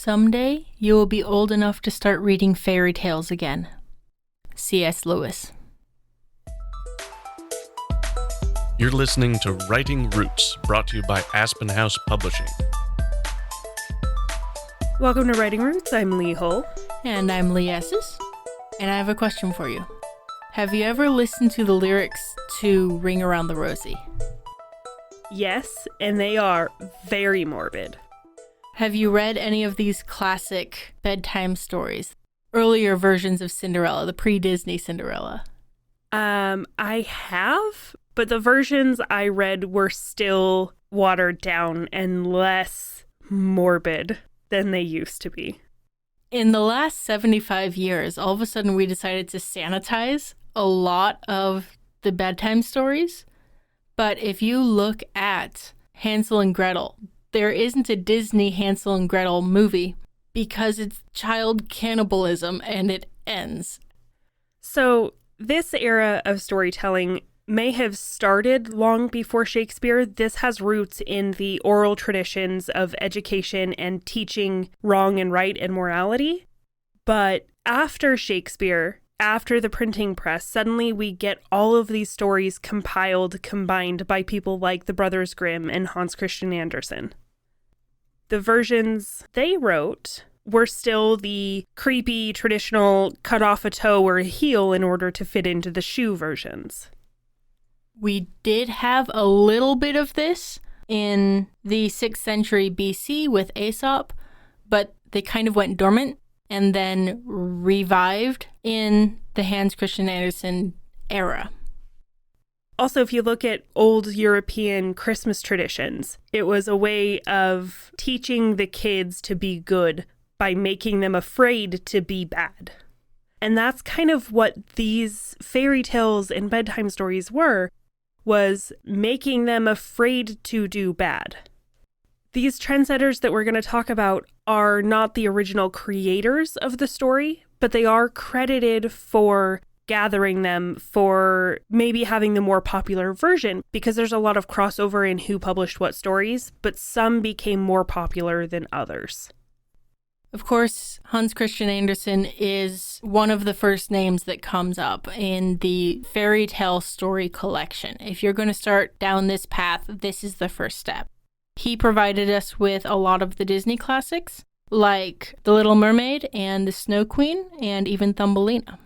Someday, you will be old enough to start reading fairy tales again. C.S. Lewis. You're listening to Writing Roots, brought to you by Aspen House Publishing. Welcome to Writing Roots. I'm Lee Hull. And I'm Lee Esses. And I have a question for you. Have you ever listened to the lyrics to Ring Around the Rosie? Yes, and they are very morbid. Have you read any of these classic bedtime stories? Earlier versions of Cinderella, the pre-Disney Cinderella? I have, but the versions I read were still watered down and less morbid than they used to be. In the last 75 years, all of a sudden we decided to sanitize a lot of the bedtime stories. But if you look at Hansel and Gretel, there isn't a Disney Hansel and Gretel movie because it's child cannibalism and it ends. So this era of storytelling may have started long before Shakespeare. This has roots in the oral traditions of education and teaching wrong and right and morality. But after Shakespeare, after the printing press, suddenly we get all of these stories combined by people like the Brothers Grimm and Hans Christian Andersen. The versions they wrote were still the creepy, traditional cut off a toe or a heel in order to fit into the shoe versions. We did have a little bit of this in the 6th century BC with Aesop, but they kind of went dormant and then revived in the Hans Christian Andersen era. Also, if you look at old European Christmas traditions, it was a way of teaching the kids to be good by making them afraid to be bad. And that's kind of what these fairy tales and bedtime stories was making them afraid to do bad. These trendsetters that we're going to talk about are not the original creators of the story, but they are credited for gathering them, for maybe having the more popular version, because there's a lot of crossover in who published what stories, but some became more popular than others. Of course, Hans Christian Andersen is one of the first names that comes up in the fairy tale story collection. If you're going to start down this path, this is the first step. He provided us with a lot of the Disney classics, like The Little Mermaid and The Snow Queen, and even Thumbelina.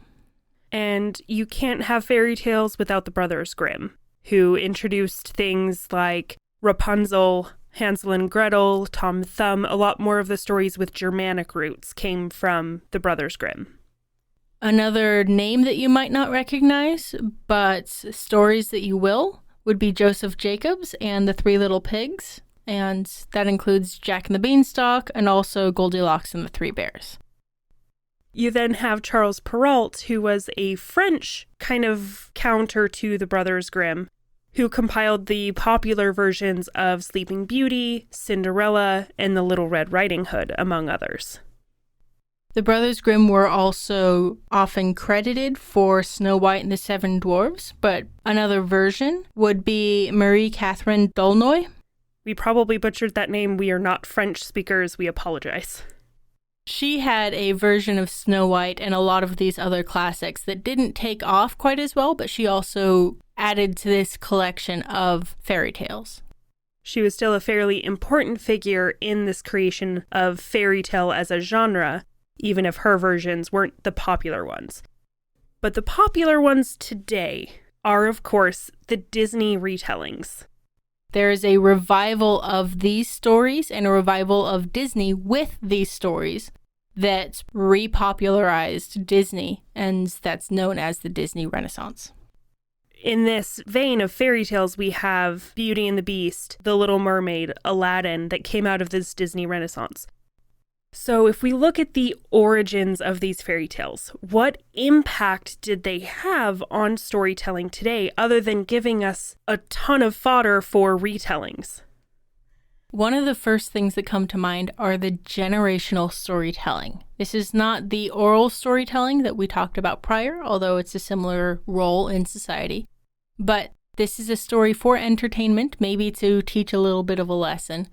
And you can't have fairy tales without the Brothers Grimm, who introduced things like Rapunzel, Hansel and Gretel, Tom Thumb. A lot more of the stories with Germanic roots came from the Brothers Grimm. Another name that you might not recognize, but stories that you will, would be Joseph Jacobs and the Three Little Pigs. And that includes Jack and the Beanstalk and also Goldilocks and the Three Bears. You then have Charles Perrault, who was a French kind of counter to the Brothers Grimm, who compiled the popular versions of Sleeping Beauty, Cinderella, and the Little Red Riding Hood, among others. The Brothers Grimm were also often credited for Snow White and the Seven Dwarfs, but another version would be Marie Catherine d'Aulnoy. We probably butchered that name. We are not French speakers. We apologize. She had a version of Snow White and a lot of these other classics that didn't take off quite as well, but she also added to this collection of fairy tales. She was still a fairly important figure in this creation of fairy tale as a genre, even if her versions weren't the popular ones. But the popular ones today are, of course, the Disney retellings. There is a revival of these stories and a revival of Disney with these stories that repopularized Disney, and that's known as the Disney Renaissance. In this vein of fairy tales, we have Beauty and the Beast, The Little Mermaid, Aladdin, that came out of this Disney Renaissance. So if we look at the origins of these fairy tales, what impact did they have on storytelling today, other than giving us a ton of fodder for retellings? One of the first things that come to mind are the generational storytelling. This is not the oral storytelling that we talked about prior, although it's a similar role in society. But this is a story for entertainment, maybe to teach a little bit of a lesson.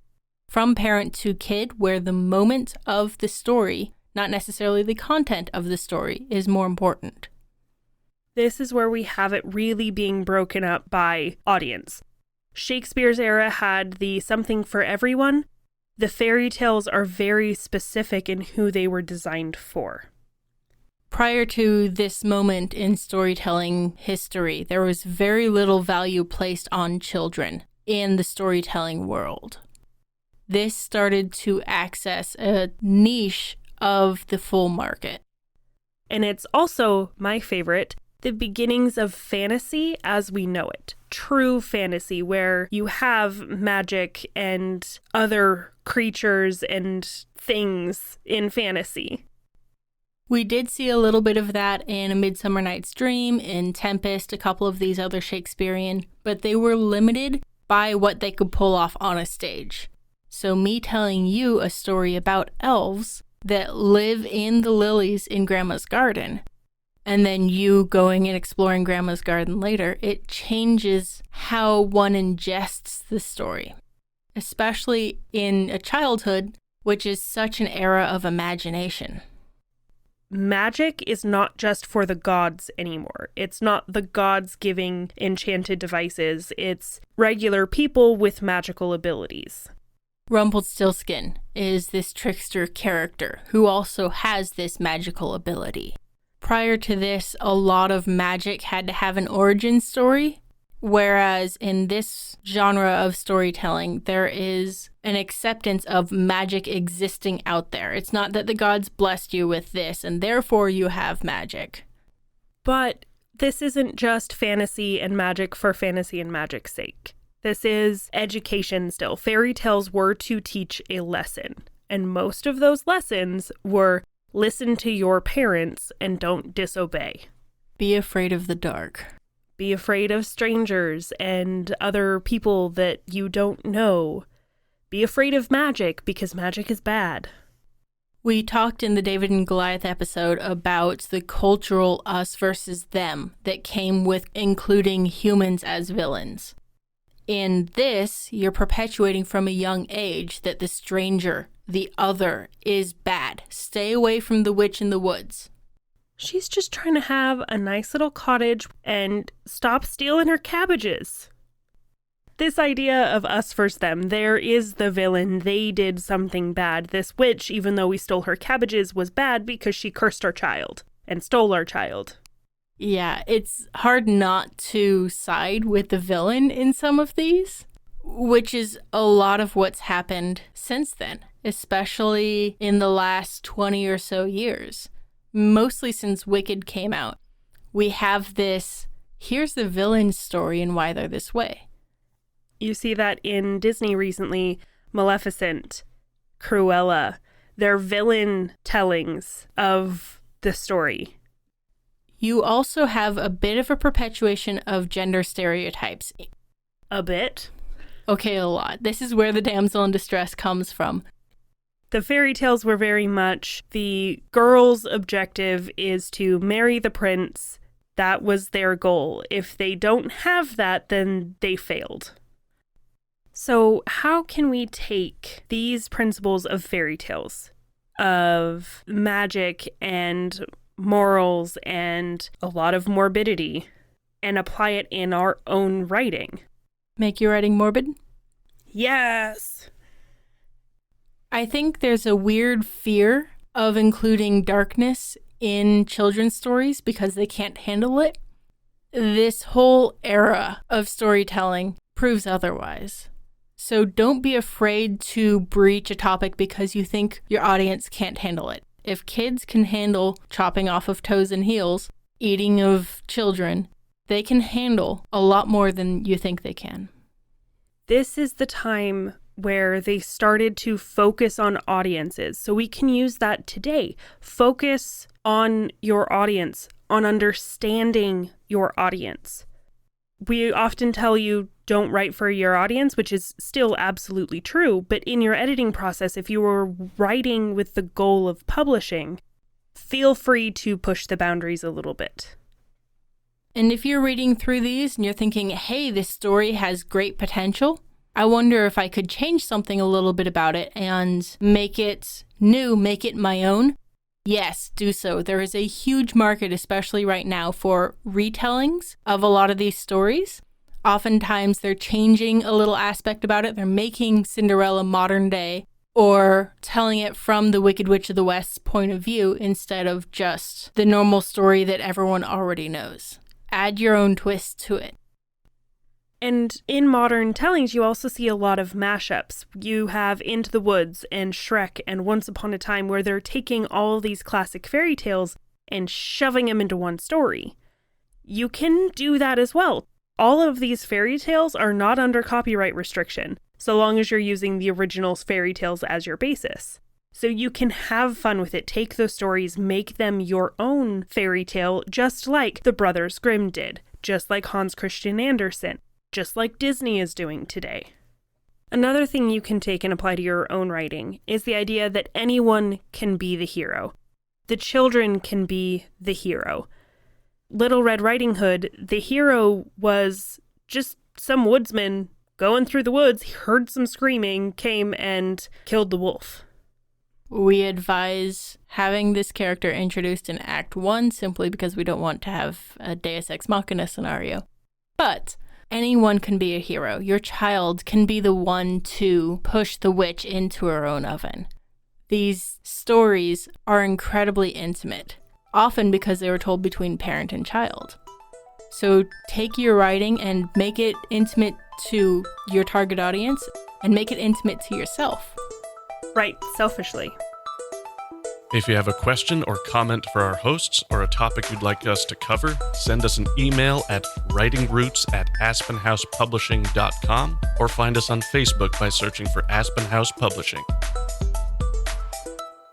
from parent to kid, where the moment of the story, not necessarily the content of the story, is more important. This is where we have it really being broken up by audience. Shakespeare's era had the something for everyone. The fairy tales are very specific in who they were designed for. Prior to this moment in storytelling history, there was very little value placed on children in the storytelling world. This started to access a niche of the full market. And it's also, my favorite, the beginnings of fantasy as we know it. True fantasy, where you have magic and other creatures and things in fantasy. We did see a little bit of that in A Midsummer Night's Dream, in Tempest, a couple of these other Shakespearean, but they were limited by what they could pull off on a stage. So me telling you a story about elves that live in the lilies in Grandma's garden, and then you going and exploring Grandma's garden later, it changes how one ingests the story, especially in a childhood, which is such an era of imagination. Magic is not just for the gods anymore. It's not the gods giving enchanted devices. It's regular people with magical abilities. Rumpelstiltskin is this trickster character who also has this magical ability. Prior to this, a lot of magic had to have an origin story, whereas in this genre of storytelling, there is an acceptance of magic existing out there. It's not that the gods blessed you with this and therefore you have magic. But this isn't just fantasy and magic for fantasy and magic's sake. This is education still. Fairy tales were to teach a lesson, and most of those lessons were listen to your parents and don't disobey. Be afraid of the dark. Be afraid of strangers and other people that you don't know. Be afraid of magic because magic is bad. We talked in the David and Goliath episode about the cultural us versus them that came with including humans as villains. In this, you're perpetuating from a young age that the stranger, the other, is bad. Stay away from the witch in the woods. She's just trying to have a nice little cottage and stop stealing her cabbages. This idea of us versus them, there is the villain, they did something bad. This witch, even though we stole her cabbages, was bad because she cursed our child and stole our child. Yeah, it's hard not to side with the villain in some of these, which is a lot of what's happened since then, especially in the last 20 or so years. Mostly since Wicked came out. We have this, here's the villain story and why they're this way. You see that in Disney recently, Maleficent, Cruella, they're villain tellings of the story. You also have a bit of a perpetuation of gender stereotypes. A bit? Okay, a lot. This is where the damsel in distress comes from. The fairy tales were very much the girl's objective is to marry the prince. That was their goal. If they don't have that, then they failed. So how can we take these principles of fairy tales, of magic and morals and a lot of morbidity, and apply it in our own writing? Make your writing morbid? Yes! I think there's a weird fear of including darkness in children's stories because they can't handle it. This whole era of storytelling proves otherwise. So don't be afraid to breach a topic because you think your audience can't handle it. If kids can handle chopping off of toes and heels, eating of children, they can handle a lot more than you think they can. This is the time where they started to focus on audiences. So we can use that today. Focus on your audience, on understanding your audience. We often tell you don't write for your audience, which is still absolutely true. But in your editing process, if you were writing with the goal of publishing, feel free to push the boundaries a little bit. And if you're reading through these and you're thinking, hey, this story has great potential, I wonder if I could change something a little bit about it and make it new, make it my own. Yes, do so. There is a huge market, especially right now, for retellings of a lot of these stories. Oftentimes, they're changing a little aspect about it. They're making Cinderella modern day or telling it from the Wicked Witch of the West's point of view instead of just the normal story that everyone already knows. Add your own twist to it. And in modern tellings, you also see a lot of mashups. You have Into the Woods and Shrek and Once Upon a Time, where they're taking all these classic fairy tales and shoving them into one story. You can do that as well. All of these fairy tales are not under copyright restriction, so long as you're using the original fairy tales as your basis. So you can have fun with it, take those stories, make them your own fairy tale, just like the Brothers Grimm did, just like Hans Christian Andersen, just like Disney is doing today. Another thing you can take and apply to your own writing is the idea that anyone can be the hero. The children can be the hero. Little Red Riding Hood, the hero was just some woodsman going through the woods, heard some screaming, came and killed the wolf. We advise having this character introduced in Act 1 simply because we don't want to have a Deus Ex Machina scenario. But anyone can be a hero. Your child can be the one to push the witch into her own oven. These stories are incredibly intimate, often because they were told between parent and child. So take your writing and make it intimate to your target audience and make it intimate to yourself. Right, selfishly. If you have a question or comment for our hosts or a topic you'd like us to cover, send us an email at writingroots@aspenhousepublishing.com or find us on Facebook by searching for Aspen House Publishing.